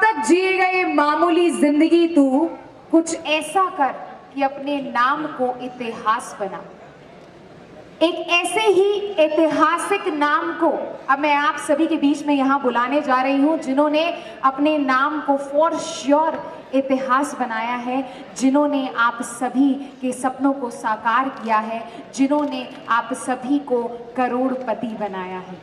तक जिएगा ये मामूली जिंदगी, तू कुछ ऐसा कर कि अपने नाम को इतिहास बना। एक ऐसे ही ऐतिहासिक नाम को अब मैं आप सभी के बीच में यहाँ बुलाने जा रही हूँ, जिन्होंने अपने नाम को फॉर श्योर इतिहास बनाया है, जिन्होंने आप सभी के सपनों को साकार किया है, जिन्होंने आप सभी को करोड़पति बनाया है।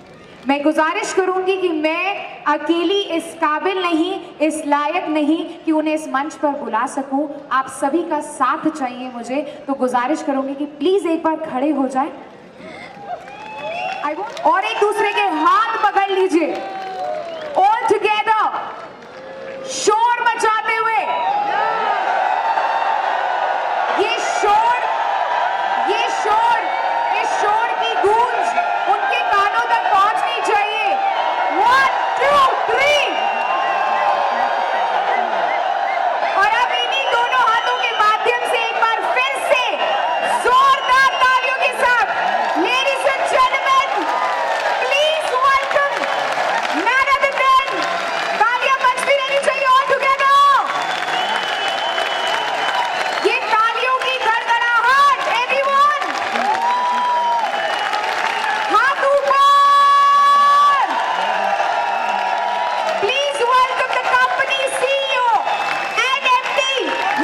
मैं गुजारिश करूंगी कि मैं अकेली इस काबिल नहीं, इस लायक नहीं कि उन्हें इस मंच पर बुला सकूं। आप सभी का साथ चाहिए मुझे, तो गुजारिश करूंगी कि प्लीज एक बार खड़े हो जाए और एक दूसरे के हाथ पकड़ लीजिए, ऑल टुगेदर शोर मचाते हुए। इस शोर की गूंज उनके कानों तक पहुंचनी चाहिए। 1 2 3 और अब इन्हीं दोनों हाथों के माध्यम से एक बार फिर से जोरदार तालियों के साथ ladies and gentleman please welcome none other than, तालियां बजती रहनी चाहिए ऑल टुगेदर। ये तालियों की गड़गड़ाहट, एवरीवन हाथ ऊपर। Please welcome the company CEO and MD,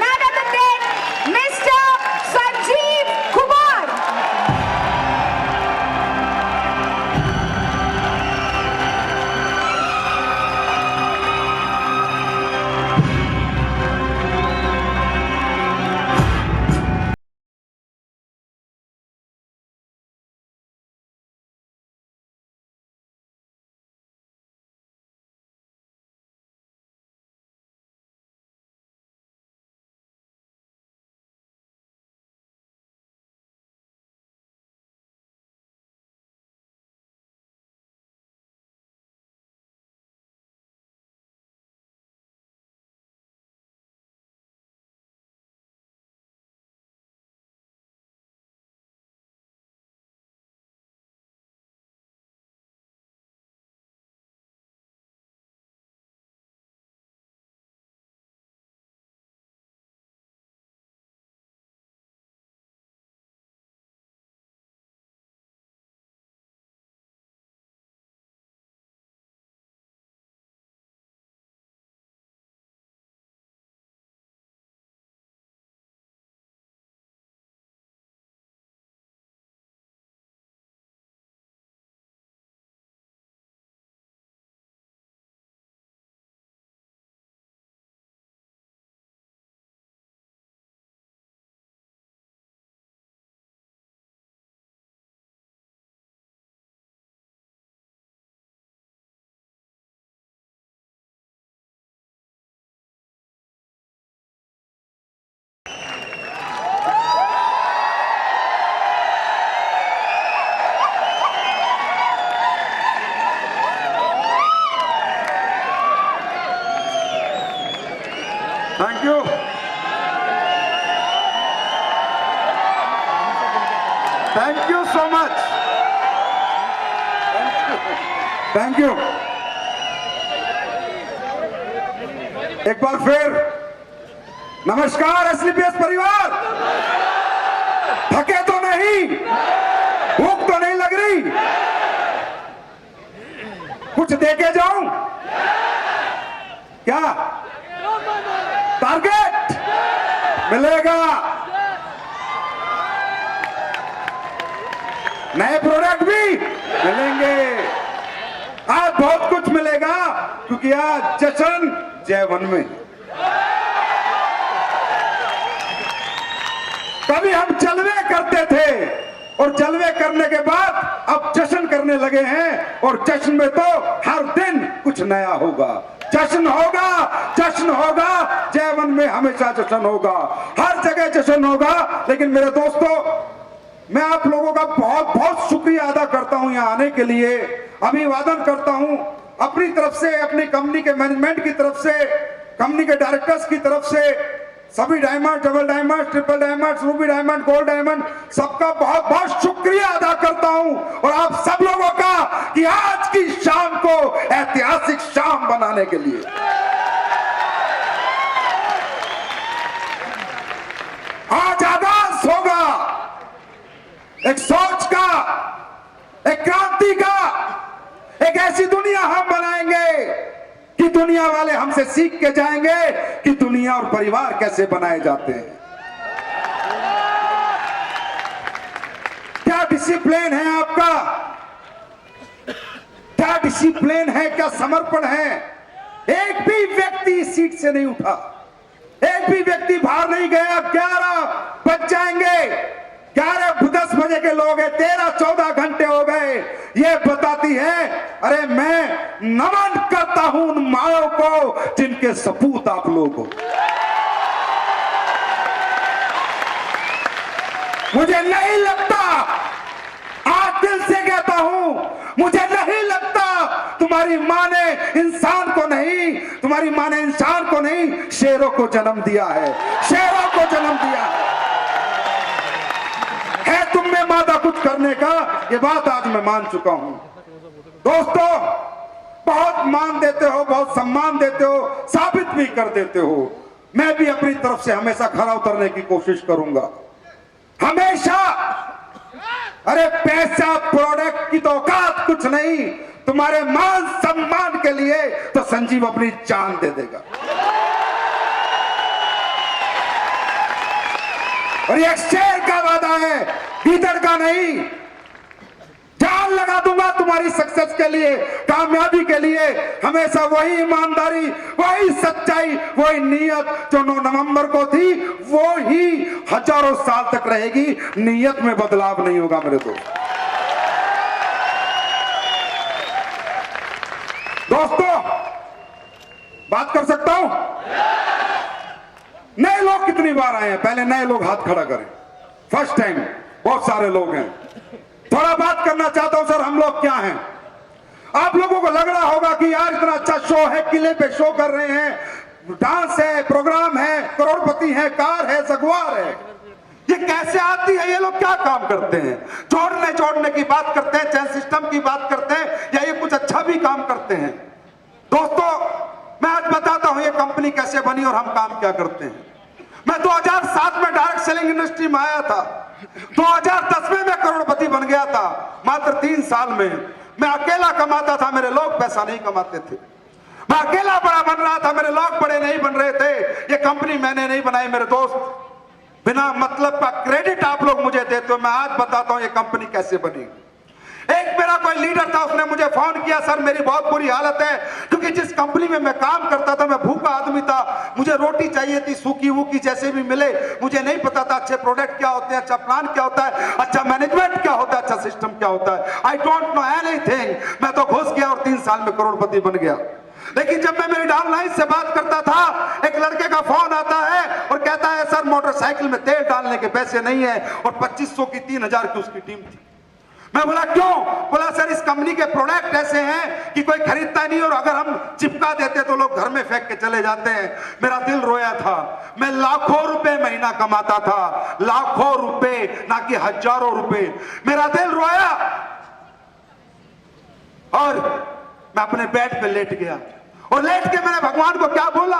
none other than Mr. Sanjeev Kumar. Thank you. Thank you so much. Thank you. एक बार फिर नमस्कार एसलीपीएस परिवार। थके तो नहीं, भूख तो नहीं लग रही, कुछ देके जाऊं क्या? टारगेट मिलेगा, नए प्रोडक्ट भी मिलेंगे, आज बहुत कुछ मिलेगा, क्योंकि आज जश्न जय-वन में। कभी हम जलवे करते थे और जलवे करने के बाद अब जश्न करने लगे हैं, और जश्न में तो हर दिन कुछ नया होगा। जश्न होगा, जश्न होगा, जय-वन में हमेशा जश्न होगा, हर जगह जश्न होगा। लेकिन मेरे दोस्तों, मैं आप लोगों का बहुत बहुत शुक्रिया अदा करता हूं यहाँ आने के लिए, अभिवादन करता हूं अपनी तरफ से, अपनी कंपनी के मैनेजमेंट की तरफ से, कंपनी के डायरेक्टर्स की तरफ से, सभी diamond, double diamond, triple diamond, Ruby diamond, gold diamond, सबका बहुत बहुत शुक्रिया अदा करता हूं, और आप सब लोगों का कि आज की शाम को ऐतिहासिक शाम बनाने के लिए एक सोच का, एक क्रांति का, एक ऐसी दुनिया हम बनाएंगे कि दुनिया वाले हमसे सीख के जाएंगे कि दुनिया और परिवार कैसे बनाए जाते हैं। क्या डिसिप्लिन है आपका, क्या डिसिप्लिन है, क्या समर्पण है। एक भी व्यक्ति इस सीट से नहीं उठा, एक भी व्यक्ति बाहर नहीं गया। 11 बज जाएंगे, 11-10 बजे के लोग हैं, 13-14 घंटे हो गए। ये बताती है, अरे मैं नमन करता हूं उन माओ को जिनके सपूत आप लोग हो। मुझे नहीं लगता, आज दिल से कहता हूं, मुझे नहीं लगता तुम्हारी मां ने इंसान को नहीं, तुम्हारी मां ने इंसान को नहीं, शेरों को जन्म दिया है, शेरों को जन्म दिया है तुम में मादा कुछ करने का। ये बात आज मैं मान चुका हूं। दोस्तों, बहुत मान देते हो, बहुत सम्मान देते हो, साबित भी कर देते हो। मैं भी अपनी तरफ से हमेशा खरा उतरने की कोशिश करूंगा, हमेशा। अरे पैसा प्रोडक्ट की तो औकात कुछ नहीं, तुम्हारे मान सम्मान के लिए तो संजीव अपनी जान दे देगा। और ये शेर का वादा है, गीदड़ का नहीं। जान लगा दूंगा तुम्हारी सक्सेस के लिए, कामयाबी के लिए। हमेशा वही ईमानदारी, वही सच्चाई, वही नीयत जो 9 नवंबर को थी, वो ही हजारों साल तक रहेगी। नीयत में बदलाव नहीं होगा मेरे दोस्तों। बात कर सकता हूं? नए लोग कितनी बार आए हैं? पहले नए लोग हाथ खड़ा करें। फर्स्ट टाइम बहुत सारे लोग हैं। थोड़ा बात करना चाहता हूं सर, हम लोग क्या हैं? आप लोगों को लग रहा होगा कि यार इतना अच्छा शो है, किले पे शो कर रहे हैं, डांस है, प्रोग्राम है, करोड़पति है, कार है, जगुआर है, ये कैसे आती है? ये लोग क्या काम करते हैं? जोड़ने की बात करते हैं, चैन सिस्टम की बात करते हैं, या ये कुछ अच्छा भी काम करते हैं? दोस्तों, मैं आज बताता हूं ये कंपनी कैसे बनी और हम काम क्या करते हैं। मैं 2007 में डायरेक्ट सेलिंग इंडस्ट्री में आया था। 2010 में मैं करोड़पति बन गया था, मात्र 3 साल में। मैं अकेला कमाता था, मेरे लोग पैसा नहीं कमाते थे। मैं अकेला बड़ा बन रहा था, मेरे लोग बड़े नहीं बन रहे थे। ये कंपनी मैंने नहीं बनाई, मेरे दोस्त। बिना मतलब का क्रेडिट आप लोग मुझे देते हो। मैं आज बताता हूं ये कंपनी कैसे बनी। एक मेरा कोई लीडर था, उसने मुझे फोन किया, सर मेरी बहुत बुरी हालत है, क्योंकि जिस कंपनी में मैं काम करता था मैं भूखा आदमी था। मुझे रोटी चाहिए थी, सूखी वूखी जैसे भी मिले। मुझे नहीं पता था अच्छे प्रोडक्ट क्या होते हैं, अच्छा प्लान क्या होता है, अच्छा मैनेजमेंट क्या होता है, अच्छा सिस्टम क्या होता है। I don't know anything. मैं तो घुस गया और 3 साल में करोड़पति बन गया। लेकिन जब मैं मेरी डाउनलाइन से बात करता था, एक लड़के का फोन आता है और कहता है, सर मोटरसाइकिल में तेल डालने के पैसे नहीं है, और 2500 की 3000 की उसकी टीम थी। मैं बोला क्यों? बोला सर इस कंपनी के प्रोडक्ट ऐसे हैं कि कोई खरीदता नहीं, और अगर हम चिपका देते तो लोग घर में फेंक के चले जाते हैं। मेरा दिल रोया था। मैं लाखों रुपए महीना कमाता था, लाखों रुपए, ना कि हजारों रुपए। मेरा दिल रोया और मैं अपने बेड पे लेट गया। और लेट के मैंने भगवान को क्या बोला,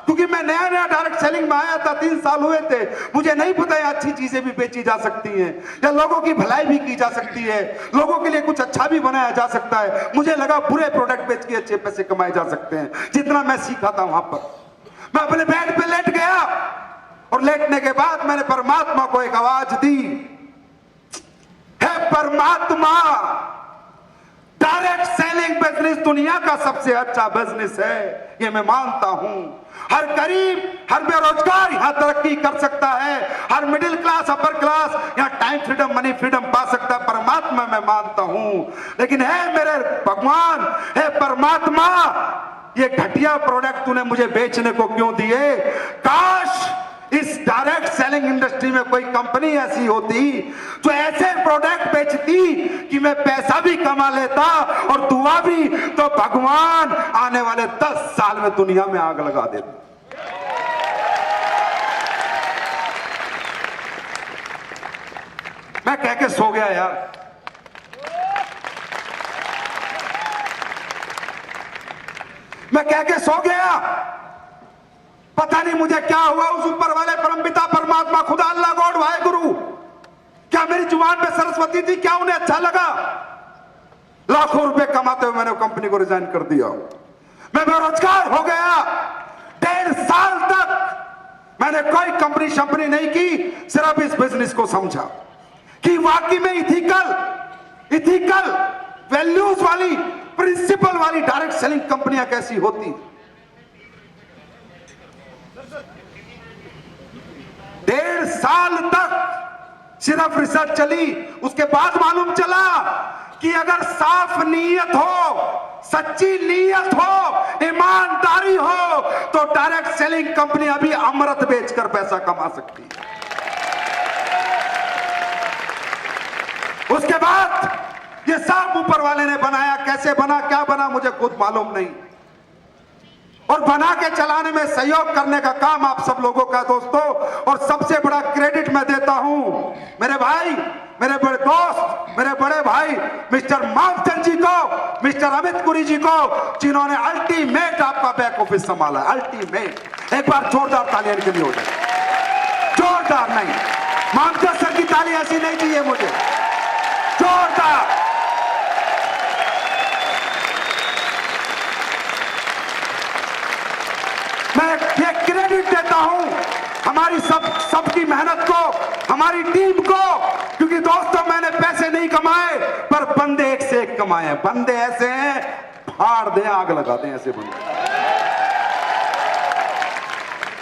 क्योंकि मैं नया नया डायरेक्ट सेलिंग में आया था, 3 साल हुए थे। मुझे नहीं पता है अच्छी चीजें भी बेची जा सकती हैं, या लोगों की भलाई भी की जा सकती है, लोगों के लिए कुछ अच्छा भी बनाया जा सकता है। मुझे लगा बुरे प्रोडक्ट बेच के अच्छे पैसे कमाए जा सकते हैं। जितना मैं सीखा था वहां पर, मैं अपने बेड पे लेट गया, और लेटने के बाद मैंने परमात्मा को एक आवाज दी, हे परमात्मा, डायरेक्ट सेलिंग बिजनेस दुनिया का सबसे अच्छा बिजनेस है, ये मैं मानता हूं। हर गरीब, हर बेरोजगार यहां तरक्की कर सकता है, हर मिडिल क्लास, अपर क्लास यहां टाइम फ्रीडम, मनी फ्रीडम पा सकता है। परमात्मा मैं मानता हूं, लेकिन है मेरे भगवान, है परमात्मा, ये घटिया प्रोडक्ट तूने मुझे बेचने को क्यों दिए? काश इस डायरेक्ट सेलिंग इंडस्ट्री में कोई कंपनी ऐसी होती जो ऐसे प्रोडक्ट बेचती कि मैं पैसा भी कमा लेता और दुआ भी, तो भगवान आने वाले 10 साल में दुनिया में आग लगा देता। मैं कह के सो गया यार। मैं कह के सो गया, पता नहीं मुझे क्या हुआ। उस ऊपर वाले परमपिता परमात्मा खुदा अल्लाह गॉड वाहे गुरु क्या मेरी जुबान जुबान पे सरस्वती थी, क्या उन्हें अच्छा लगा? लाखों रुपए कमाते हुए मैंने कंपनी को रिजाइन कर दिया। मैं बेरोजगार हो गया। 1.5 साल तक मैंने कोई कंपनी शंपनी नहीं की, सिर्फ इस बिजनेस को समझा कि वाकई में इथिकल वैल्यूज वाली, प्रिंसिपल वाली डायरेक्ट सेलिंग कंपनियां कैसी होती। 1.5 साल तक सिर्फ रिसर्च चली। उसके बाद मालूम चला कि अगर साफ नीयत हो, सच्ची नीयत हो, ईमानदारी हो, तो डायरेक्ट सेलिंग कंपनी अभी अमृत बेचकर पैसा कमा सकती है। उसके बाद ये सब ऊपर वाले ने बनाया। कैसे बना, क्या बना, मुझे खुद मालूम नहीं। और बना के चलाने में सहयोग करने का काम आप सब लोगों का दोस्तों। और सबसे बड़ा क्रेडिट मैं देता हूं मेरे भाई, मेरे बड़े दोस्त, मेरे बड़े भाई मिस्टर मामचंद जी को, मिस्टर अमित पुरी जी को, जिन्होंने अल्टीमेट आपका बैक ऑफिस संभाला। अल्टीमेट। एक बार जोरदार तालियां इनके लिए हो जाए। जोरदार नहीं, मामचंद सर की ताली ऐसी नहीं चाहिए मुझे, जोरदार। मैं ये क्रेडिट देता हूं हमारी सबकी मेहनत को, हमारी टीम को, क्योंकि दोस्तों मैंने पैसे नहीं कमाए, पर बंदे एक से एक कमाए। बंदे ऐसे हैं, फाड़ दे, आग लगा दे, ऐसे बंदे।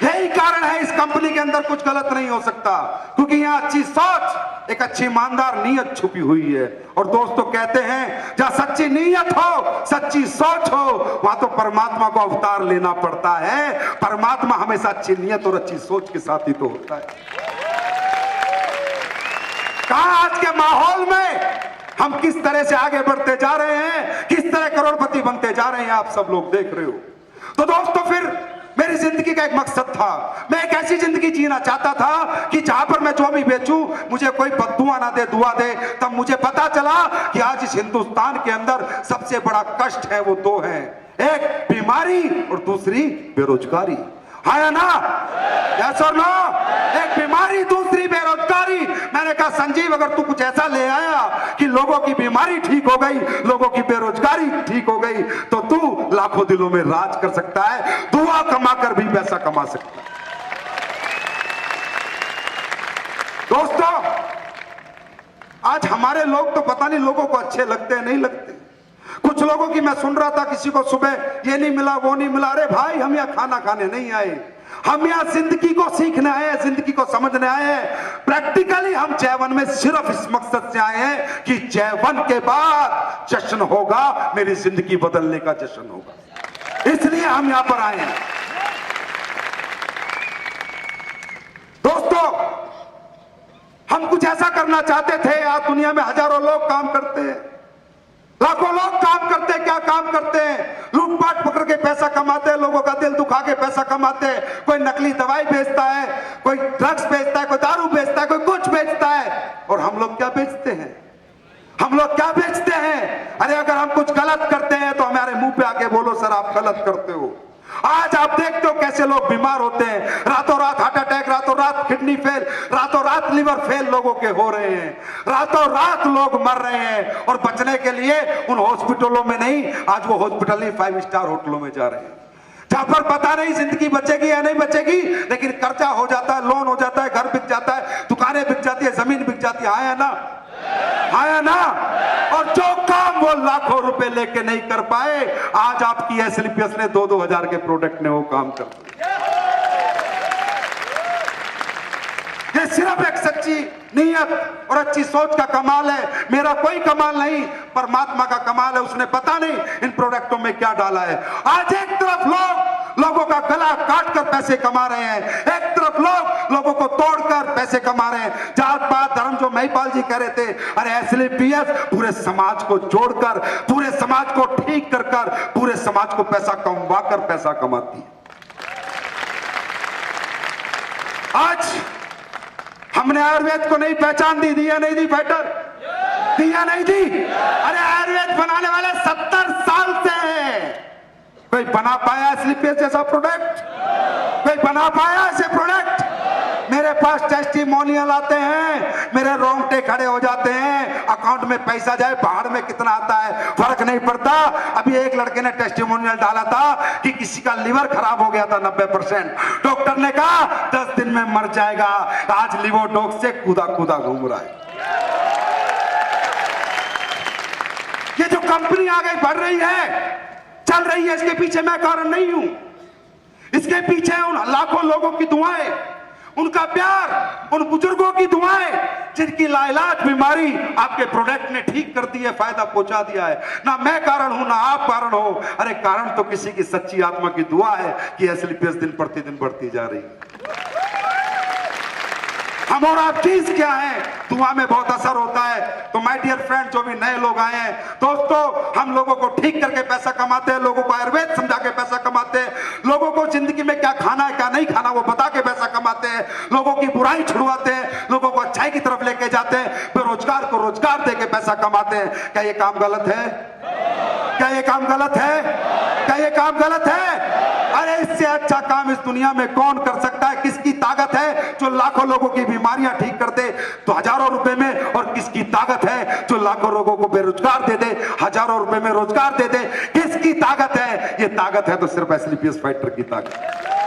यही कारण है इस कंपनी के अंदर कुछ गलत नहीं हो सकता, क्योंकि यहां अच्छी सोच, एक अच्छी ईमानदार नीयत छुपी हुई है। और दोस्तों कहते हैं जहां सच्ची नीयत हो, सच्ची सोच हो, वहां तो परमात्मा को अवतार लेना पड़ता है। परमात्मा हमेशा अच्छी नीयत और अच्छी सोच के साथ ही तो होता है। कहां आज के माहौल में हम किस तरह से आगे बढ़ते जा रहे हैं, किस तरह करोड़पति बनते जा रहे हैं, आप सब लोग देख रहे हो। तो दोस्तों फिर मेरी जिंदगी का एक मकसद था। मैं एक ऐसी जिंदगी जीना चाहता था कि जहां पर मैं जो भी बेचूं मुझे कोई बद्दुआ ना दे, दुआ दे। तब मुझे पता चला कि आज इस हिंदुस्तान के अंदर सबसे बड़ा कष्ट है वो दो है, एक बीमारी और दूसरी बेरोजगारी। है ना? यस और नो? एक बीमारी, दूसरी बेरोजगारी। मैंने कहा संजीव अगर तू कुछ ऐसा ले आया कि लोगों की बीमारी ठीक हो गई, लोगों की बेरोजगारी ठीक हो गई, तो तू लाखों दिलों में राज कर सकता है, दुआ कमाकर भी पैसा कमा सकता है। दोस्तों आज हमारे लोग तो पता नहीं लोगों को अच्छे लगते हैं नहीं लगते। कुछ लोगों की मैं सुन रहा था, किसी को सुबह ये नहीं मिला, वो नहीं मिला। अरे भाई हम यहाँ खाना खाने नहीं आए, हम यहाँ जिंदगी को सीखने आए हैं, जिंदगी को समझने आए हैं। प्रैक्टिकली हम जयवन में सिर्फ इस मकसद से आए हैं कि जयवन के बाद जश्न होगा, मेरी जिंदगी बदलने का जश्न होगा, इसलिए हम यहाँ पर आए हैं। दोस्तों हम कुछ ऐसा करना चाहते थे। आज दुनिया में हजारों लोग काम करते हैं, लाखों लोग काम करते हैं। क्या काम करते हैं? लूटपाट पकड़ के पैसा कमाते हैं, लोगों का दिल दुखा के पैसा कमाते हैं। कोई नकली दवाई बेचता है, कोई ड्रग्स बेचता है, कोई दारू बेचता है, कोई कुछ बेचता है। और हम लोग क्या बेचते हैं? हम लोग क्या बेचते हैं? अरे अगर हम कुछ गलत करते हैं तो हमारे मुंह पे आके बोलो सर आप गलत करते हो। आज आप देखते हो कैसे लोग बीमार होते हैं, रातों रात हार्ट अटैक, रातों रात किडनी फेल, रातों रात लिवर फेल लोगों के हो रहे हैं, रातों रात लोग मर रहे हैं। और बचने के लिए उन हॉस्पिटलों में नहीं, आज वो हॉस्पिटल नहीं 5 स्टार होटलों में जा रहे हैं, जहां पर पता नहीं जिंदगी बचेगी या नहीं बचेगी, लेकिन कर्जा हो जाता है, लोन हो जाता है, घर बिक जाता है, दुकानें बिक जाती है, जमीन बिक जाती है। आया ना? आया ना? और जो काम वो लाखों रुपए लेके नहीं कर पाए, आज आपकी एसएलपीएस ने 2-2 हजार के प्रोडक्ट ने वो काम कर दिया। ये सिर्फ एक सच्ची नीयत और अच्छी सोच का कमाल है, मेरा कोई कमाल नहीं, परमात्मा का कमाल है। उसने पता नहीं इन प्रोडक्टों में क्या डाला है। आज एक तरफ लोगों का गला काट कर पैसे कमा रहे हैं, एक तरफ लोगों को तोड़कर पैसे कमा रहे हैं। जात पात धर्म जो महिपाल जी कह रहे थे, अरे एसएलपीएस पूरे समाज को जोड़कर, पूरे समाज को ठीक कर पूरे समाज को पैसा कमवा कर पैसा कमाती है। आज हमने आयुर्वेद को नहीं पहचान दी, दिया नहीं दी फाइटर, दिया नहीं दी। अरे आयुर्वेद बनाने वाले 70 साल से हैं, कोई बना पाया एसएलपीएस जैसा प्रोडक्ट? कोई बना पाया ऐसे प्रोडक्ट? मेरे पास टेस्टिमोनियल आते हैं, मेरे रोंगटे खड़े हो जाते हैं। अकाउंट में पैसा जाए बाहर में कितना आता है फर्क नहीं पड़ता। अभी एक लड़के ने टेस्टिमोनियल डाला था कि किसी का लिवर खराब हो गया था 90%, डॉक्टर ने कहा 10 दिन में मर जाएगा। आज लिवो डॉग से कूदा कूदा घूम रहा है। ये जो कंपनी आगे बढ़ रही है, चल रही है, इसके पीछे मैं कारण नहीं हूं। इसके पीछे उन लाखों लोगों की दुआएं, उनका प्यार, उन बुजुर्गों की दुआएं जिनकी लाइलाज बीमारी आपके प्रोडक्ट ने ठीक कर दी है, फायदा पहुंचा दिया है। ना मैं कारण हूं, ना आप कारण हो। अरे कारण तो किसी की सच्ची आत्मा की दुआ है कि एसलीपीएस दिन प्रतिदिन बढ़ती जा रही है। हम और आप चीज क्या है, दुआ में बहुत असर होता है। तो माय डियर फ्रेंड, जो भी नए लोग आए हैं, दोस्तों, हम लोगों को ठीक करके पैसा कमाते हैं, लोगों को आयुर्वेद समझा के पैसा कमाते हैं, लोगों को जिंदगी में क्या खाना है क्या नहीं खाना वो बता के पैसा कमाते हैं, लोगों की बुराई छुड़वाते हैं, लोगों को अच्छाई की तरफ लेके जाते हैं, बेरोजगार को रोजगार दे के पैसा कमाते हैं। क्या ये काम गलत है? क्या ये काम गलत है? क्या ये काम गलत है? अरे इससे अच्छा काम इस दुनिया में कौन कर सकता है? किसकी ताकत है जो लाखों लोगों की बीमारियां ठीक कर दे तो हजारों रुपए में, और किसकी ताकत है जो लाखों लोगों को बेरोजगार दे दे, हजारों रुपए में रोजगार दे दे? किसकी ताकत है? ये ताकत है तो सिर्फ एसलीपीएस फाइटर की ताकत।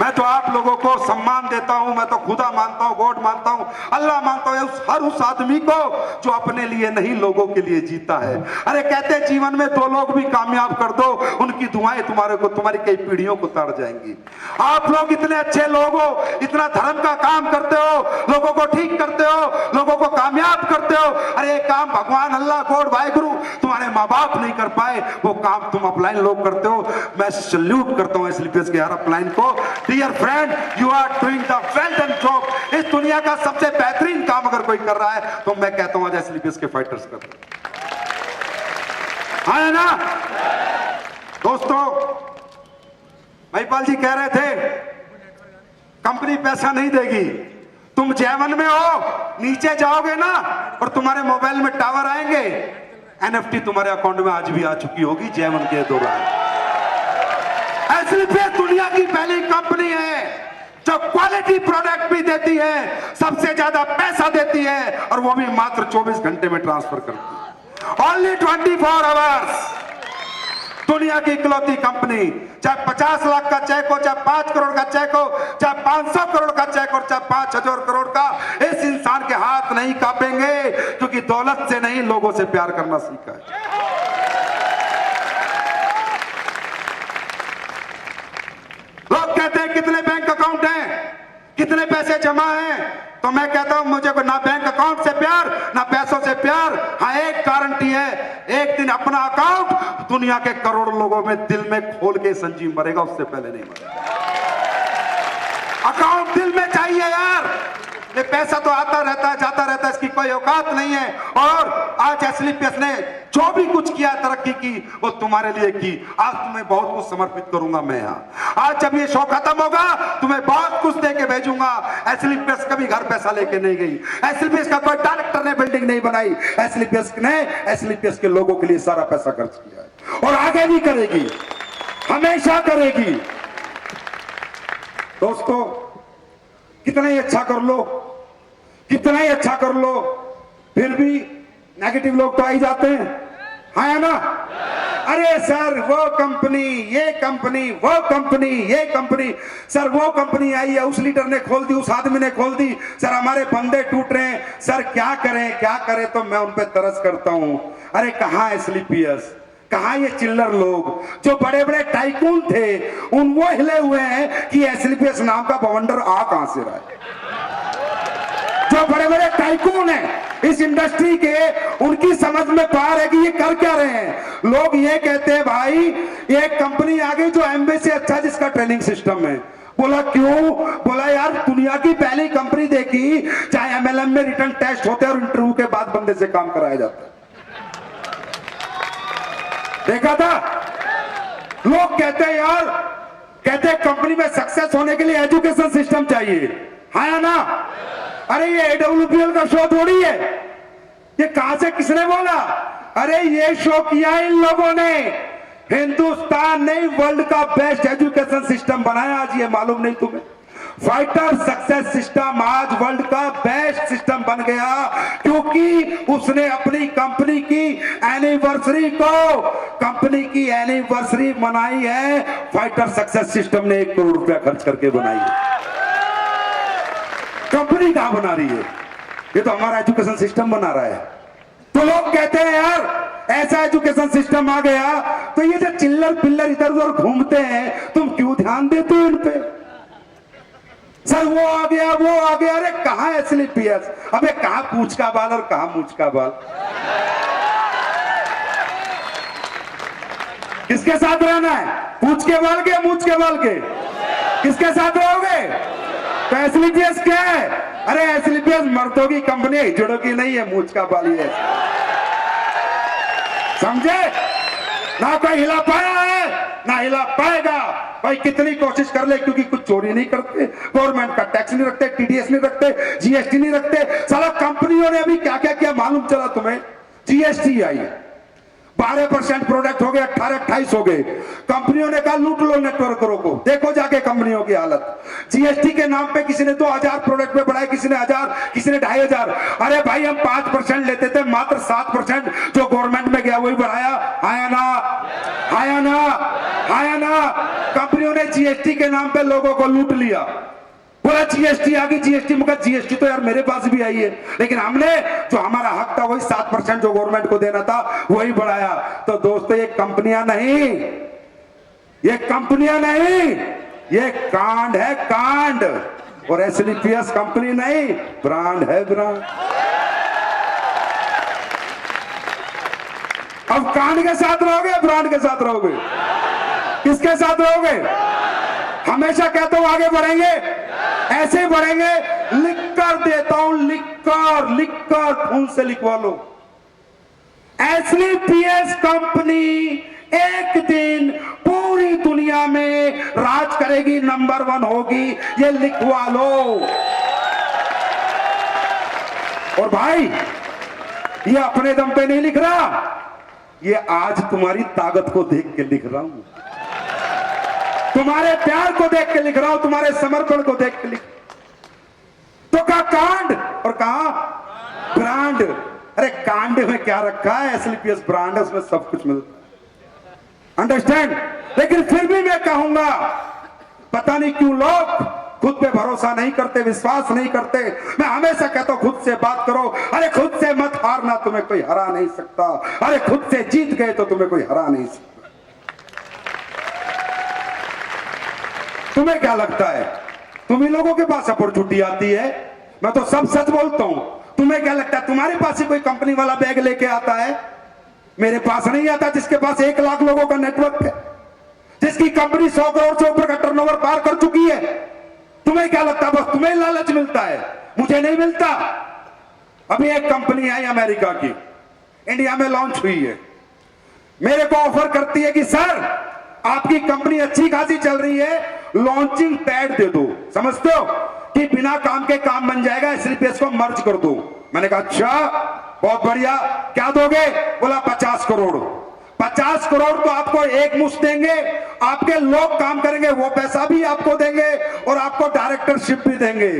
मैं तो आप लोगों को सम्मान देता हूं, मैं तो खुदा मानता हूं, गॉड मानता हूं, अल्लाह मानता हूं, हर उस आदमी को जो अपने लिए नहीं लोगों के लिए जीता है। अरे कहते जीवन में 2 लोग भी कामयाब कर दो, उनकी दुआएं तुम्हारी कई पीढ़ियों को तार जाएंगी। आप लोग इतने अच्छे लोग हो, इतना धर्म का काम करते हो, लोगों को ठीक करते हो, लोगों को कामयाब करते हो। अरे एक काम भगवान अल्लाह गॉड वाहिगुरु तुम्हारे माँ बाप नहीं कर पाए, वो काम तुम अपलाइन लोग करते हो। मैं सल्यूट करता हूं एसलीपीएस के हर अपलाइन को। Dear friend, you are doing the well done job. इस दुनिया का सबसे बेहतरीन काम अगर कोई कर रहा है तो मैं कहता हूं आज एसलीपीएस के फाइटर्स कर रहे हैं। है ना दोस्तों? महिपाल जी कह रहे थे कंपनी पैसा नहीं देगी। तुम J1 में हो, नीचे जाओगे ना और तुम्हारे मोबाइल में टावर आएंगे, एनएफटी तुम्हारे अकाउंट में आज भी आ चुकी होगी J1 के दौरान। एसलीपीएस दुनिया की पहली कंपनी है जो क्वालिटी प्रोडक्ट भी देती है, सबसे ज्यादा पैसा देती है, और वो भी मात्र 24 घंटे में ट्रांसफर करती है। Only 24 hours. दुनिया की इकलौती कंपनी, चाहे 50 लाख का चेक हो, चाहे 5 करोड़ का चेक हो, चाहे 500 करोड़ का चेक हो, चाहे 5000 करोड़ का, इस इंसान के हाथ नहीं कांपेंगे क्योंकि दौलत से नहीं लोगों से प्यार करना सीखा है। लोग कहते हैं कितने बैंक अकाउंट हैं, कितने पैसे जमा हैं, तो मैं कहता हूं मुझे ना बैंक अकाउंट से प्यार ना पैसों से प्यार। हाँ, एक गारंटी है, एक दिन अपना अकाउंट दुनिया के करोड़ों लोगों में दिल में खोल के संजीव मरेगा, उससे पहले नहीं मरेगा। अकाउंट दिल में चाहिए यार। ये पैसा तो आता रहता है जाता रहता है, इसकी कोई औकात नहीं है। और आज एसलीपीएस ने जो भी कुछ किया, तरक्की की, वो तुम्हारे लिए की। आज तुम्हें बहुत कुछ समर्पित करूंगा मैं यहाँ। आज जब ये शो खत्म होगा तुम्हें बहुत कुछ दे के भेजूंगा। एसलीपीएस कभी घर पैसा लेके नहीं गई, एसलीपीएस का कोई डायरेक्टर ने बिल्डिंग नहीं बनाई, एसलीपीएस ने एसलीपीएस के लोगों के लिए सारा पैसा खर्च किया है और आगे भी करेगी, हमेशा करेगी। दोस्तों, कितना ही अच्छा कर लो, कितना ही अच्छा कर लो, फिर भी नेगेटिव लोग तो आ ही जाते हैं, है ना? अरे सर वो कंपनी, ये कंपनी, वो कंपनी, ये कंपनी, सर वो कंपनी आई है, उस लीडर ने खोल दी, उस आदमी ने खोल दी, सर हमारे बंदे टूट रहे हैं, सर क्या करें क्या करें? तो मैं उन पे तरस करता हूं। अरे कहां एसलीपीएस, कहां ये चिल्लर लोग जो बड़े बड़े टाइकून थे, उन वो हिले हुए हैं कि एसलीपीएस नाम का बवंडर आ कहां से रहा है? जो बड़े बड़े टाइकून हैं इस इंडस्ट्री के, उनकी समझ में बाहर है कि ये कर क्या रहे हैं। लोग ये कहते हैं भाई एक कंपनी आ गई जो एमबी से अच्छा, जिसका ट्रेनिंग सिस्टम है। बोला क्यों? बोला यार दुनिया की पहली कंपनी देखी, चाहे एमएलएम में रिटर्न टेस्ट होते हैं और इंटरव्यू के बाद बंदे से काम कराया जाता है। देखा था? लोग कहते हैं यार, कहते हैं कंपनी में सक्सेस होने के लिए एजुकेशन सिस्टम चाहिए, है ना? अरे ये AWPL का शो थोड़ी है, ये कहां से किसने बोला? अरे ये शो किया इन लोगों ने। हिंदुस्तान ने वर्ल्ड का बेस्ट एजुकेशन सिस्टम बनाया, आज ये मालूम नहीं तुम्हें? फाइटर सक्सेस सिस्टम आज वर्ल्ड का बेस्ट सिस्टम बन गया, क्योंकि उसने अपनी कंपनी की एनिवर्सरी मनाई है। फाइटर सक्सेस सिस्टम ने 1 करोड़ रुपया खर्च करके बनाई है। कंपनी कहां बना रही है? ये तो हमारा एजुकेशन सिस्टम बना रहा है। तो लोग कहते हैं यार ऐसा एजुकेशन सिस्टम आ गया, तो ये जो चिल्लर पिल्लर इधर उधर घूमते हैं, तुम क्यों ध्यान देते हो इन पे? सर वो आ गया, वो आ गया। अरे कहां एसएलपीएस? अबे कहां पूंछ का बाल और कहां मूंछ का बाल? किसके साथ रहना है? पूंछ के बाल के, मूंछ के बाल के? किसके साथ रहोगे? तो एसएलपीएस क्या है? अरे एसएलपीएस मर्दों की कंपनी है, जुड़ों की नहीं है। मूंछ का बाल है, समझे ना? कोई हिला पाया है ना हिला पाएगा। भाई कितनी कोशिश कर ले, क्योंकि कुछ चोरी नहीं करते, गवर्नमेंट का टैक्स नहीं रखते, टीडीएस नहीं रखते, जीएसटी नहीं रखते। साला कंपनियों ने अभी क्या क्या किया मालूम चला तुम्हें? जीएसटी आई, 12% प्रोडक्ट हो गए, 18-28 हो गए। कंपनियों ने कहा लूट लो नेटवर्करों को। देखो जाके कंपनियों की हालत। जीएसटी के नाम पे किसी ने 2000 प्रोडक्ट पे बढ़ाए, किसी ने 1000, किसी ने 2500। अरे भाई हम 5% लेते थे, मात्र 7% जो गवर्नमेंट में गया वही बढ़ाया। आया ना? आया ना? आया ना? कंपनियों ने जीएसटी के नाम पे लोगों को लूट लिया। बोला जीएसटी आ गई, जीएसटी में जीएसटी तो यार मेरे पास भी आई है, लेकिन हमने जो हमारा हक था वही 7% जो गवर्नमेंट को देना था वही बढ़ाया। तो दोस्तों ये कंपनियां नहीं, ये कांड है, कांड। और एसएलपीएस कंपनी नहीं, ब्रांड है, ब्रांड। अब कांड के साथ रहोगे, ब्रांड के साथ रहोगे? किसके साथ रहोगे? हमेशा कहता हूं आगे बढ़ेंगे, ऐसे बढ़ेंगे। लिख कर देता हूं, लिख कर खून से लिखवा लो। एसएलपीएस कंपनी एक दिन पूरी दुनिया में राज करेगी, नंबर 1 होगी, ये लिखवा लो। और भाई ये अपने दम पे नहीं लिख रहा, ये आज तुम्हारी ताकत को देख के लिख रहा हूं, तुम्हारे प्यार को देख के लिख रहा हूं, तुम्हारे समर्पण को देख के लिख। तो कहा कांड और कहा ब्रांड। अरे कांड में क्या रखा है? एसएलपीएस ब्रांड है, उसमें सब कुछ मिलता है, अंडरस्टैंड? लेकिन फिर भी मैं कहूंगा, पता नहीं क्यों लोग खुद पे भरोसा नहीं करते, विश्वास नहीं करते। मैं हमेशा कहता हूं खुद से बात करो। अरे खुद से मत हारना, तुम्हें कोई हरा नहीं सकता। अरे खुद से जीत गए तो तुम्हें कोई हरा नहीं सकता। तुम्हें क्या लगता है तुम्ही लोगों के पास अपॉर्चुनिटी आती है? मैं तो सब सच बोलता हूं। तुम्हें क्या लगता है तुम्हारे पास ही कोई कंपनी वाला बैग लेके आता है? मेरे पास नहीं आता। जिसके पास 1 लाख लोगों का नेटवर्क है, जिसकी कंपनी 100 करोड़ से ऊपर का टर्नओवर पार कर चुकी है, तुम्हें क्या लगता है बस तुम्हें लालच मिलता है? मुझे नहीं मिलता। अभी एक कंपनी आई अमेरिका की, इंडिया में लॉन्च हुई है, मेरे को ऑफर करती है कि सर आपकी कंपनी अच्छी खासी चल रही है, लॉन्चिंग पैड दे दो। समझते हो कि बिना काम के काम बन जाएगा, एसएलपीएस को मर्ज कर दो। मैंने कहा अच्छा बहुत बढ़िया, क्या दोगे? बोला 50 करोड़। 50 करोड़ तो आपको एक मुश्त देंगे, आपके लोग काम करेंगे, वो पैसा भी आपको देंगे और आपको डायरेक्टरशिप भी देंगे।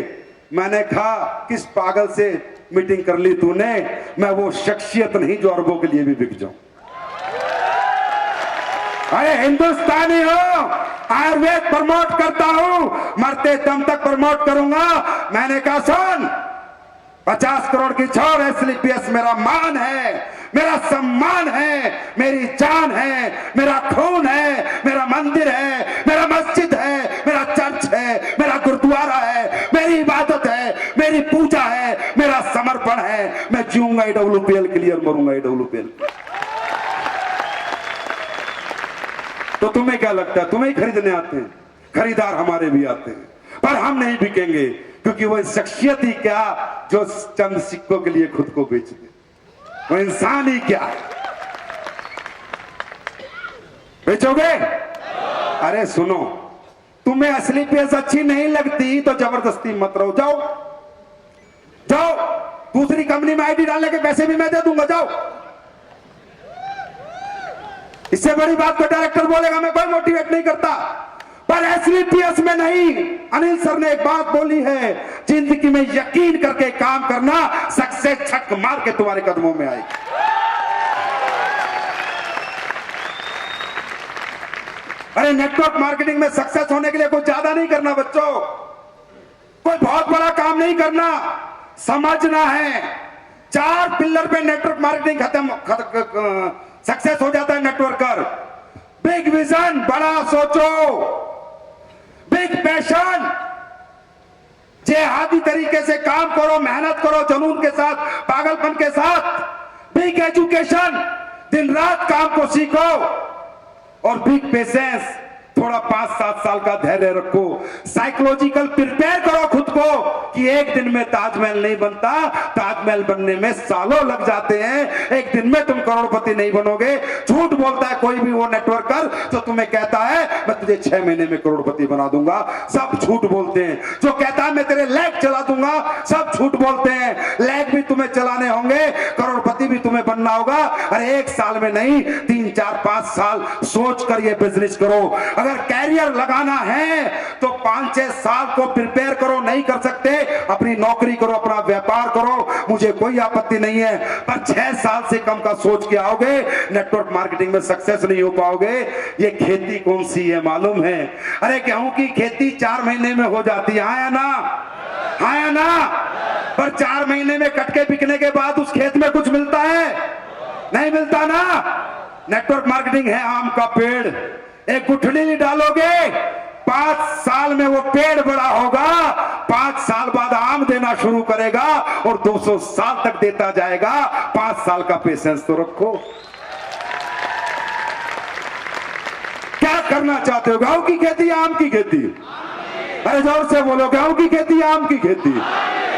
मैंने कहा किस पागल से मीटिंग कर ली तूने? मैं वो शख्सियत नहीं जो अरबों के लिए भी बिक जाऊं। अरे हिंदुस्तानी हो, आयुर्वेद प्रमोट करता हूं, मरते दम तक प्रमोट करूंगा। मैंने कहा सुन, 50 करोड़ की छोड़, एसएलपीएस मेरा मान है, मेरा सम्मान है, मेरी जान है, मेरा खून है, मेरा मंदिर है, मेरा मस्जिद है, मेरा चर्च है, मेरा गुरुद्वारा है, मेरी इबादत है, मेरी पूजा है, मेरा समर्पण है। मैं जीऊंगा ईडब्ल्यूपीएल के लिए और मरूंगा ईडब्ल्यूपीएल। तो तुम्हें क्या लगता है तुम्हें खरीदने आते हैं? खरीदार हमारे भी आते हैं, पर हम नहीं बिकेंगे, क्योंकि वो शख्सियत ही क्या जो चंद सिक्कों के लिए खुद को बेच दे। वो इंसान ही क्या बेचोगे? अरे सुनो, तुम्हें एसएलपीएस अच्छी नहीं लगती तो जबरदस्ती मत रहो, जाओ जाओ, दूसरी कंपनी में आईडी डालने के पैसे भी मैं दे दूंगा, जाओ। इससे बड़ी बात को डायरेक्टर बोलेगा, मैं कोई मोटिवेट नहीं करता। पर एसलीपीएस में नहीं। अनिल सर ने एक बात बोली है, जिंदगी में यकीन करके काम करना, सक्सेस छक मार के तुम्हारे कदमों में आएगी। अरे नेटवर्क मार्केटिंग में सक्सेस होने के लिए कुछ ज्यादा नहीं करना बच्चों, कोई बहुत बड़ा काम नहीं करना, समझना है। 4 पिलर पे नेटवर्क मार्केटिंग सक्सेस हो जाता है नेटवर्कर। बिग विजन, बड़ा सोचो, बिग पैशन, जेहादी तरीके से काम करो, मेहनत करो, जुनून के साथ, पागलपन के साथ। बिग एजुकेशन, दिन रात काम को सीखो। और बिग पेशेंस, थोड़ा 5-7 साल का धैर्य रखो। साइकोलॉजिकल प्रिपेयर करो खुद को कि एक दिन में ताजमहल नहीं बनता, ताजमहल बनने में सालों लग जाते हैं, एक दिन में तुम करोड़पति नहीं बनोगे। झूठ बोलता है कोई भी वो नेटवर्कर जो तुम्हें कहता है मैं तुझे 6 महीने में करोड़पति बना दूंगा, सब झूठ बोलते हैं। जो कहता है मैं तेरे लैग चला दूंगा, सब झूठ बोलते हैं। लैग भी तुम्हें चलाने होंगे, करोड़पति भी तुम्हें बनना होगा। अरे 1 साल में नहीं, 3, 4, 5 साल सोच कर ये बिजनेस करो। अगर कैरियर लगाना है तो 5-6 साल को प्रिपेयर करो। नहीं कर सकते, अपनी नौकरी करो, अपना व्यापार करो, मुझे कोई आपत्ति नहीं है। पर 6 साल से कम का सोच के आओगे, नेटवर्क मार्केटिंग में सक्सेस नहीं हो पाओगे। ये खेती कौन सी है मालूम है? अरे गेहूं की खेती 4 महीने में हो जाती है, हाँ या ना? हाँ या ना? पर 4 महीने में कटके बिकने के बाद उस खेत में कुछ मिलता है? नहीं मिलता ना। नेटवर्क मार्केटिंग है आम का पेड़, एक गुठली डालोगे, 5 साल में वो पेड़ बड़ा होगा, 5 साल बाद आम देना शुरू करेगा और 200 साल तक देता जाएगा। 5 साल का पेशेंस तो रखो। क्या करना चाहते हो? गेहूं की खेती या आम की खेती? अरे जोर से बोलो, गेहूं की खेती या आम की खेती?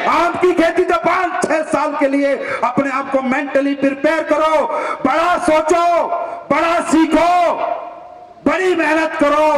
आम की खेती। तो 5-6 साल के लिए अपने आप को मेंटली प्रिपेयर करो, बड़ा सोचो, बड़ा सीखो, बड़ी मेहनत करो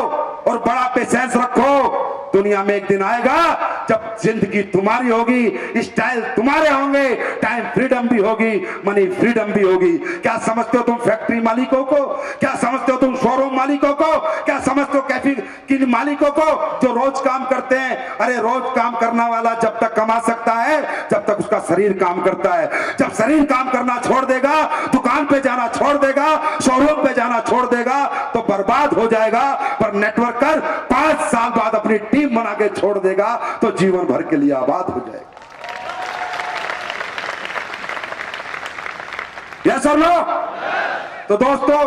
और बड़ा पेशेंस रखो। दुनिया में एक दिन आएगा जब जिंदगी तुम्हारी होगी, स्टाइल तुम्हारे होंगे, टाइम फ्रीडम भी होगी, मनी फ्रीडम भी होगी। क्या समझते हो तुम फैक्ट्री मालिकों को? क्या समझते हो तुम शोरूम मालिकों को? क्या समझते हो कैफे की मालिकों को जो रोज काम करते हैं? अरे रोज काम करने वाला जब तक कमा सकता है जब तक उसका शरीर काम करता है। जब शरीर काम करना छोड़ देगा, दुकान पे जाना छोड़ देगा, शोरूम पे जाना छोड़ देगा तो बर्बाद हो जाएगा। पर नेटवर्कर 5 साल बाद अपनी टीम बना के छोड़ देगा तो जीवन भर के लिए आबाद हो जाएगा। यस और नो? तो दोस्तों,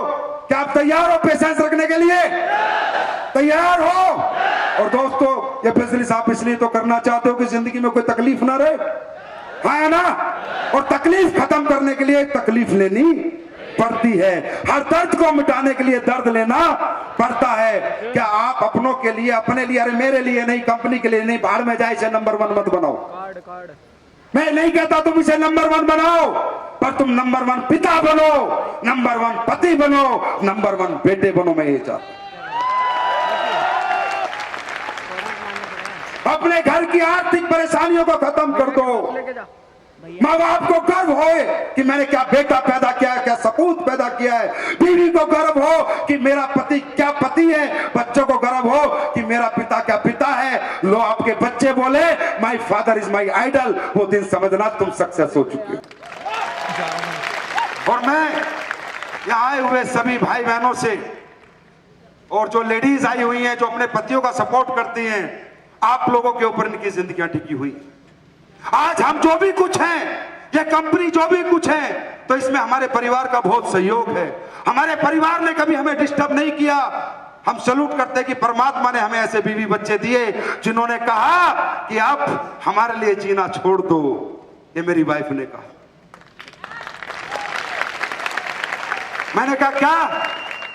क्या आप तैयार हो पेशेंस रखने के लिए? तैयार हो? और दोस्तों, ये बिजनेस आप इसलिए तो करना चाहते हो कि जिंदगी में कोई तकलीफ ना रहे, हाँ या ना? और तकलीफ खत्म करने के लिए तकलीफ लेनी पड़ती है। हर दर्द को मिटाने के लिए दर्द लेना पड़ता है। क्या आप अपनों के लिए, अपने लिए, अरे मेरे लिए नहीं, कंपनी के लिए नहीं, बाहर में जाए इसे नंबर 1 मत बनाओ। मैं नहीं कहता तुम इसे नंबर 1 बनाओ, पर तुम नंबर 1 पिता बनो, नंबर 1 पति बनो, नंबर 1 बेटे बनो। मैं ये चाहता हूं। अपने घर की आर्थिक परेशानियों को खत्म कर दो। माँ बाप को गर्व हो कि मैंने क्या बेटा पैदा किया है, क्या सपूत पैदा किया है। बीवी को गर्व हो कि मेरा पति क्या पति है। बच्चों को गर्व हो कि मेरा पिता क्या पिता है। लो, आपके बच्चे बोले my father is my idol, वो दिन समझना तुम सक्सेस हो चुके हो। और मैं यहाँ आए हुए सभी भाई बहनों से, और जो लेडीज आई हुई हैं जो अपने पतियों का सपोर्ट करती हैं, आप लोगों के ऊपर इनकी जिंदगियां टिकी हुई। आज हम जो भी कुछ हैं, ये कंपनी जो भी कुछ है, तो इसमें हमारे परिवार का बहुत सहयोग है। हमारे परिवार ने कभी हमें डिस्टर्ब नहीं किया। हम सैल्यूट करते हैं कि परमात्मा ने हमें ऐसे बीवी बच्चे दिए जिन्होंने कहा कि आप हमारे लिए जीना छोड़ दो। ये मेरी वाइफ ने कहा। मैंने कहा क्या?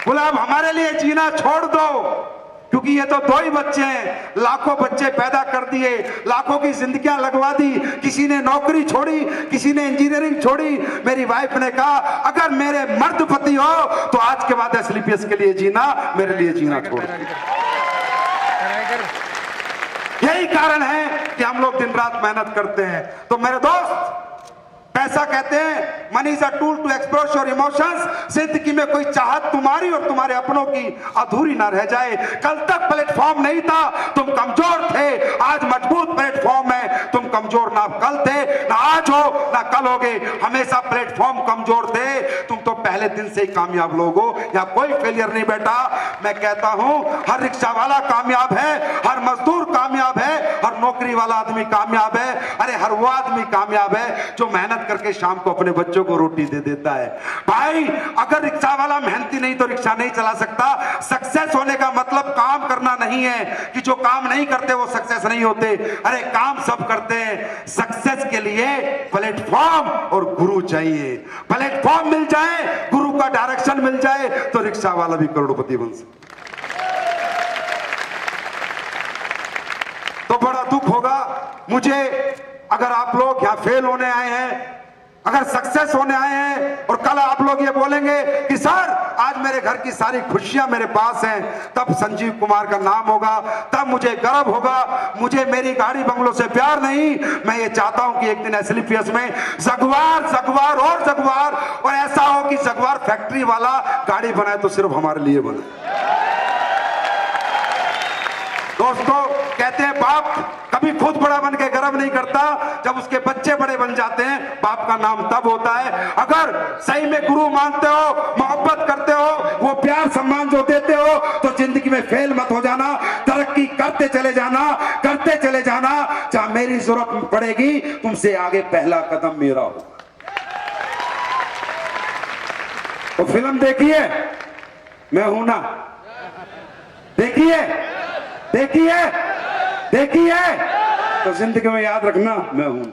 बोला अब हमारे लिए जीना छोड़ दो, क्योंकि ये तो 2 ही बच्चे हैं, लाखों बच्चे पैदा कर दिए, लाखों की जिंदगियां लगवा दी। किसी ने नौकरी छोड़ी, किसी ने इंजीनियरिंग छोड़ी। मेरी वाइफ ने कहा अगर मेरे मर्द पति हो तो आज के बाद एसलीपीएस के लिए जीना, मेरे लिए जीना छोड़ दो। यही कारण है कि हम लोग दिन रात मेहनत करते हैं। तो मेरे दोस्त, पैसा कहते हैं money is a tool to express your emotions. जिंदगी में कोई चाहत तुम्हारी और तुम्हारे अपनों की अधूरी ना रह जाए। कल तक प्लेटफॉर्म नहीं था, तुम कमजोर थे, आज मजबूत प्लेटफॉर्म है। तुम कमजोर ना कल थे, ना आज हो, ना कल होगे, हमेशा प्लेटफॉर्म कमजोर थे। तुम तो पहले दिन से ही कामयाब लोग हो, या कोई फेलियर नहीं बेटा। मैं कहता हूं हर रिक्शा वाला कामयाब है, हर मजदूर कामयाब है, हर नौकरी वाला आदमी कामयाब है। अरे हर वो आदमी कामयाब है जो मेहनत करके शाम को अपने बच्चों को रोटी दे देता है। भाई अगर रिक्शा वाला मेहनती नहीं तो रिक्शा नहीं चला सकता। सक्सेस होने का मतलब काम करना नहीं है कि जो काम नहीं करते वो सक्सेस नहीं होते। अरे काम सब करते हैं। सक्सेस के लिए प्लेटफॉर्म और गुरु चाहिए। प्लेटफॉर्म मिल जाए, गुरु का डायरेक्शन मिल जाए तो रिक्शा वाला भी करोड़पति बन सकता। तो बड़ा दुख होगा मुझे अगर आप लोग यहां फेल होने आए हैं, अगर सक्सेस होने आए हैं और कल आप लोग ये बोलेंगे कि सर आज मेरे घर की सारी खुशियां मेरे पास हैं, तब संजीव कुमार का नाम होगा, तब मुझे गर्व होगा। मुझे मेरी गाड़ी बंगलों से प्यार नहीं, मैं ये चाहता हूं कि एक दिन एसएलपीएस में जगुआर जगुआर और जगुआर, और ऐसा हो कि जगुआर फैक्ट्री वाला गाड़ी बनाए तो सिर्फ हमारे लिए बने। दोस्तों कहते हैं बाप कभी खुद बड़ा बन के गर्व नहीं करता, जब उसके बच्चे बड़े बन जाते हैं बाप का नाम तब होता है। अगर सही में गुरु मानते हो, मोहब्बत करते हो, वो प्यार सम्मान जो देते हो, तो जिंदगी में फेल मत हो जाना, तरक्की करते चले जाना, करते चले जाना। जहां मेरी जरूरत पड़ेगी तुमसे आगे पहला कदम मेरा होगा। तो फिल्म देखिए मैं हूं ना, देखिए देखिए देखिए, तो जिंदगी में याद रखना मैं हूं।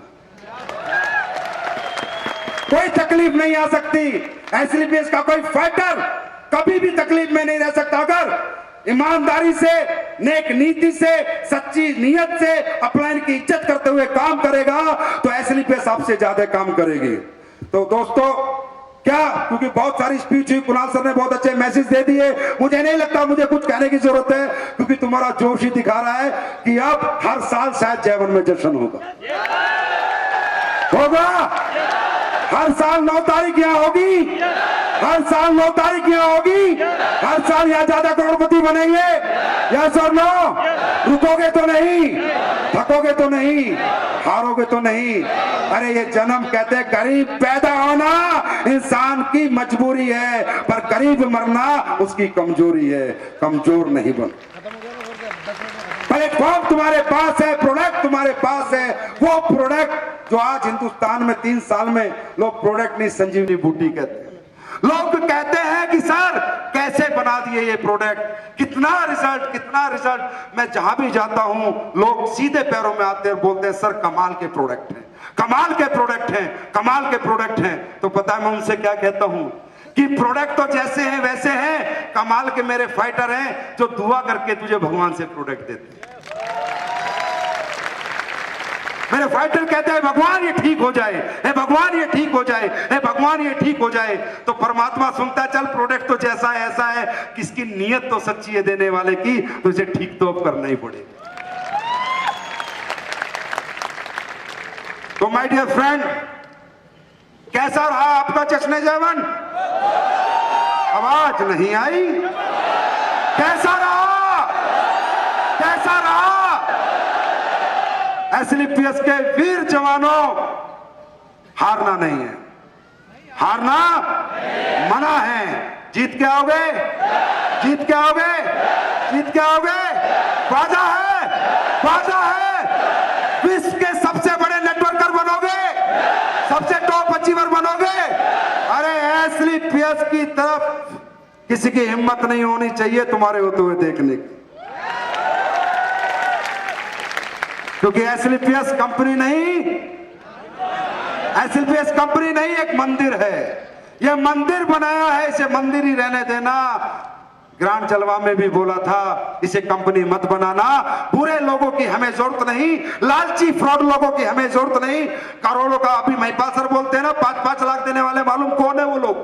कोई तकलीफ नहीं आ सकती, एसएलपीएस का कोई फाइटर कभी भी तकलीफ में नहीं रह सकता। अगर ईमानदारी से, नेक नीति से, सच्ची नीयत से अपलाइन की इज्जत करते हुए काम करेगा तो एसएलपीएस आपसे ज्यादा काम करेगी। तो दोस्तों क्या, क्योंकि बहुत सारी स्पीच हुई, कुणाल सर ने बहुत अच्छे मैसेज दे दिए, मुझे नहीं लगता मुझे कुछ कहने की जरूरत है, क्योंकि तुम्हारा जोश ही दिखा रहा है कि अब हर साल शायद जयवन में जश्न होगा। हर साल 9 तारीख यहाँ होगी, हर साल 9 तारीख यहाँ होगी, हर साल यहाँ ज्यादा करोड़पति बनेंगे। यस और नो? रुकोगे तो नहीं, थकोगे तो नहीं, हारोगे तो नहीं। अरे ये जन्म कहते हैं गरीब पैदा होना इंसान की मजबूरी है, पर गरीब मरना उसकी कमजोरी है। कमजोर नहीं बन। प्लेटफॉर्म तुम्हारे पास है, प्रोडक्ट तुम्हारे पास है, वो प्रोडक्ट जो आज हिंदुस्तान में 3 साल में लोग प्रोडक्ट नहीं संजीवनी बूटी कहते हैं। लोग कहते हैं कि सर कैसे बना दिए ये प्रोडक्ट, कितना रिजल्ट। मैं जहां भी जाता हूं लोग सीधे पैरों में आते हैं, बोलते हैं सर कमाल के प्रोडक्ट हैं, कमाल के प्रोडक्ट हैं, कमाल के प्रोडक्ट हैं। तो पता है मैं उनसे क्या कहता हूं कि प्रोडक्ट तो जैसे हैं वैसे हैं, कमाल के मेरे फाइटर हैं जो दुआ करके तुझे भगवान से प्रोडक्ट देते हैं। मेरे फाइटर कहते हैं भगवान ये ठीक हो जाए, हे भगवान ये ठीक हो जाए, हे भगवान ये ठीक हो जाए। तो परमात्मा सुनता है, चल प्रोडक्ट तो जैसा है ऐसा है, किसकी नीयत तो सच्ची है देने वाले की, तो इसे ठीक तो अब करना ही पड़ेगा। तो माय डियर फ्रेंड, कैसा रहा आपका जश्न जयवन? आवाज नहीं आई। कैसा रहा? कैसा रहा? एसएलपीएस के वीर जवानों, हारना नहीं है, हारना मना है। जीत के आओगे, जीत के आओगे, जीत के आओगे। वादा है, वादा है। विश्व के सबसे बड़े नेटवर्कर बनोगे, सबसे टॉप अचीवर बनोगे। अरे एसएलपीएस की तरफ किसी की हिम्मत नहीं होनी चाहिए तुम्हारे होते हुए देखने की, क्योंकि एसएलपीएस कंपनी नहीं, एसएलपीएस कंपनी नहीं, एक मंदिर है। यह मंदिर बनाया है, इसे मंदिर ही रहने देना। ग्रांड जलवा में भी बोला था इसे कंपनी मत बनाना। बुरे लोगों की हमें जरूरत नहीं, लालची फ्रॉड लोगों की हमें जरूरत नहीं। करोड़ों का अभी महिपाल सर बोलते हैं ना, 5-5 लाख देने वाले, मालूम कौन है वो लोग?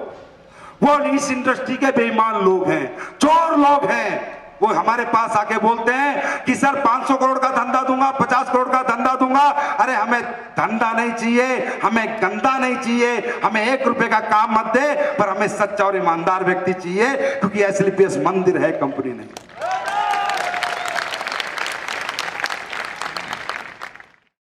वो इस इंडस्ट्री के बेईमान लोग हैं, चोर लोग हैं। वो हमारे पास आके बोलते हैं कि सर 500 करोड़ का धंधा दूंगा, 50 करोड़ का धंधा दूंगा, अरे हमें धंधा नहीं चाहिए, हमें गंदा नहीं चाहिए, हमें 1 रुपए का काम मत दे, पर हमें सच्चा और ईमानदार व्यक्ति चाहिए, क्योंकि एसएलपीएस मंदिर है, कंपनी नहीं।